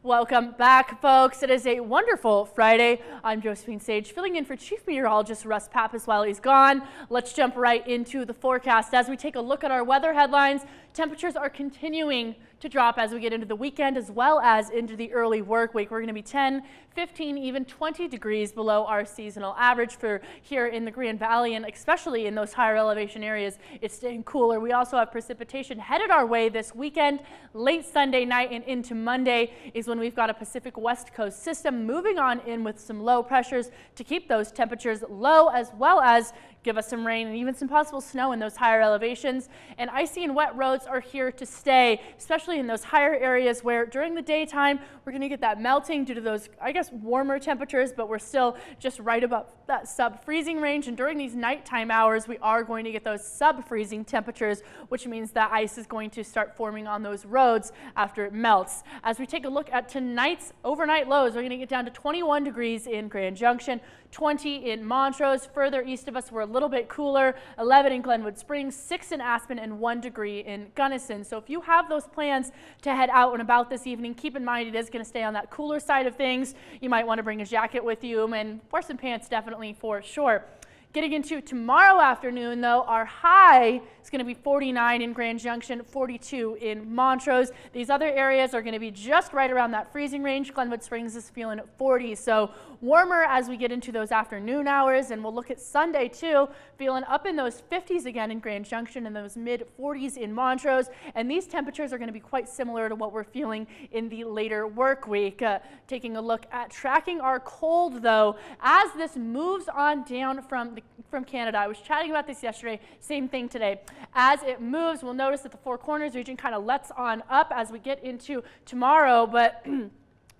Welcome back, folks. It is a wonderful Friday. I'm Josephine Sage, filling in for Chief Meteorologist Russ Pappas while he's gone. Let's jump right into the forecast. As we take a look at our weather headlines, temperatures are continuing to drop as we get into the weekend as well as into the early work week. We're going to be 10, 15, even 20 degrees below our seasonal average for here in the Grand Valley, and especially in those higher elevation areas, it's staying cooler. We also have precipitation headed our way this weekend. Late Sunday night and into Monday is when we've got a Pacific West Coast system moving on in with some low pressures to keep those temperatures low, as well as give us some rain and even some possible snow in those higher elevations. And icy and wet roads are here to stay, especially in those higher areas where during the daytime we're going to get that melting due to those, I guess, warmer temperatures, but we're still just right above that sub-freezing range. And during these nighttime hours, we are going to get those sub-freezing temperatures, which means that ice is going to start forming on those roads after it melts. As we take a look at tonight's overnight lows, we're going to get down to 21 degrees in Grand Junction, 20 in Montrose. Further east of us, we're a little bit cooler, 11 in Glenwood Springs, 6 in Aspen, and 1 degree in Gunnison. So if you have those plans to head out and about this evening, keep in mind it is going to stay on that cooler side of things. You might want to bring a jacket with you and wear some pants, definitely, for sure. Getting into tomorrow afternoon, though, our high is going to be 49 in Grand Junction, 42 in Montrose. These other areas are going to be just right around that freezing range. Glenwood Springs is feeling 40, so warmer as we get into those afternoon hours. And we'll look at Sunday, too, feeling up in those 50s again in Grand Junction and those mid-40s in Montrose. And these temperatures are going to be quite similar to what we're feeling in the later work week. Taking a look at tracking our cold, though, as this moves on down from Canada. I was chatting about this yesterday, same thing today. As it moves, we'll notice that the Four Corners region kind of lets on up as we get into tomorrow, but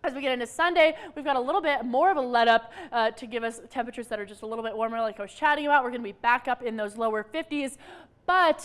as we get into Sunday, we've got a little bit more of a let up to give us temperatures that are just a little bit warmer, like I was chatting about. We're going to be back up in those lower 50s. But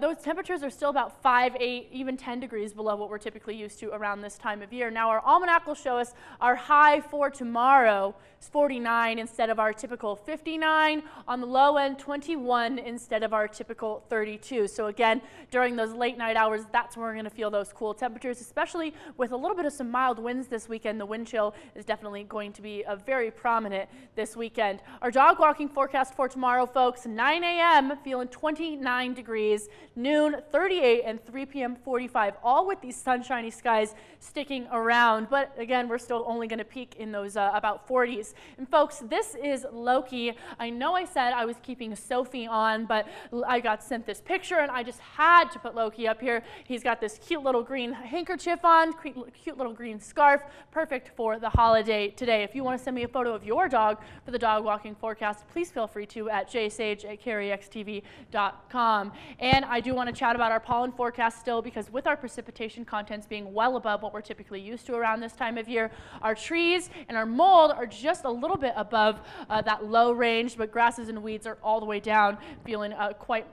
those temperatures are still about 5, 8, even 10 degrees below what we're typically used to around this time of year. Now, our almanac will show us our high for tomorrow is 49 instead of our typical 59. On the low end, 21 instead of our typical 32. So again, during those late night hours, that's when we're going to feel those cool temperatures, especially with a little bit of some mild winds this weekend. The wind chill is definitely going to be very prominent this weekend. Our dog walking forecast for tomorrow, folks, 9 a.m. feeling 29 degrees, noon 38, and 3 p.m. 45, all with these sunshiny skies sticking around. But again, we're still only going to peak in those about 40s. And folks, this is Loki. I know I said I was keeping Sophie on, but I got sent this picture and I just had to put Loki up here. He's got this cute little green handkerchief on, cute little green scarf, perfect for the holiday today. If you want to send me a photo of your dog for the dog walking forecast, please feel free to at jsage@carryxtv.com. And I do want to chat about our pollen forecast still, because with our precipitation contents being well above what we're typically used to around this time of year, our trees and our mold are just a little bit above that low range, but grasses and weeds are all the way down, feeling quite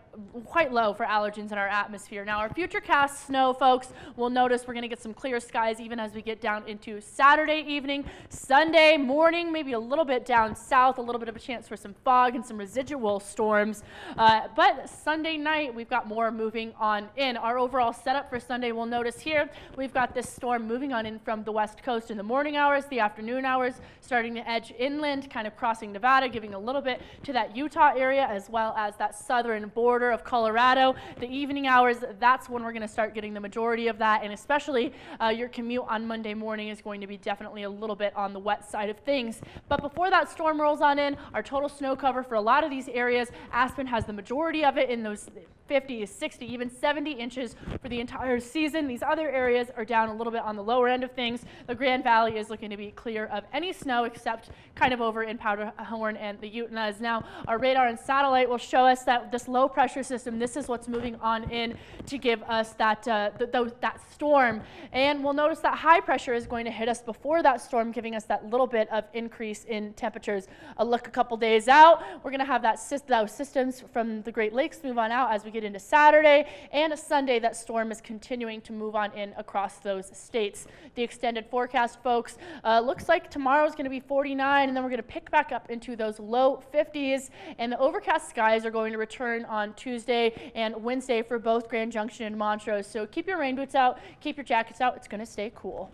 low for allergens in our atmosphere. Now, our futurecast snow, folks, we'll notice we're going to get some clear skies even as we get down into Saturday evening. Sunday morning, maybe a little bit down south, a little bit of a chance for some fog and some residual storms. But Sunday night, we've got more moving on in. Our overall setup for Sunday, we'll notice here, we've got this storm moving on in from the west coast in the morning hours, the afternoon hours, starting to edge inland, kind of crossing Nevada, giving a little bit to that Utah area, as well as that southern border of Colorado. The evening hours, that's when we're going to start getting the majority of that, and especially your commute on Monday morning is going to be definitely a little bit on the wet side of things. But before that storm rolls on in, our total snow cover for a lot of these areas, Aspen has the majority of it in those 50, 60, even 70 inches for the entire season. These other areas are down a little bit on the lower end of things. The Grand Valley is looking to be clear of any snow except kind of over in Powderhorn and the Utenas. Now, our radar and satellite will show us that this low pressure system, this is what's moving on in to give us that, that storm. And we'll notice that high pressure is going to hit us before that storm, giving us that little bit of increase in temperatures. A look a couple days out, we're going to have those systems from the Great Lakes move on out as we get into Saturday, and a Sunday that storm is continuing to move on in across those states. The extended forecast, folks, looks like tomorrow is going to be 49, and then we're going to pick back up into those low 50s, and the overcast skies are going to return on Tuesday and Wednesday for both Grand Junction and Montrose. So keep your rain boots out, keep your jackets out. It's going to stay cool.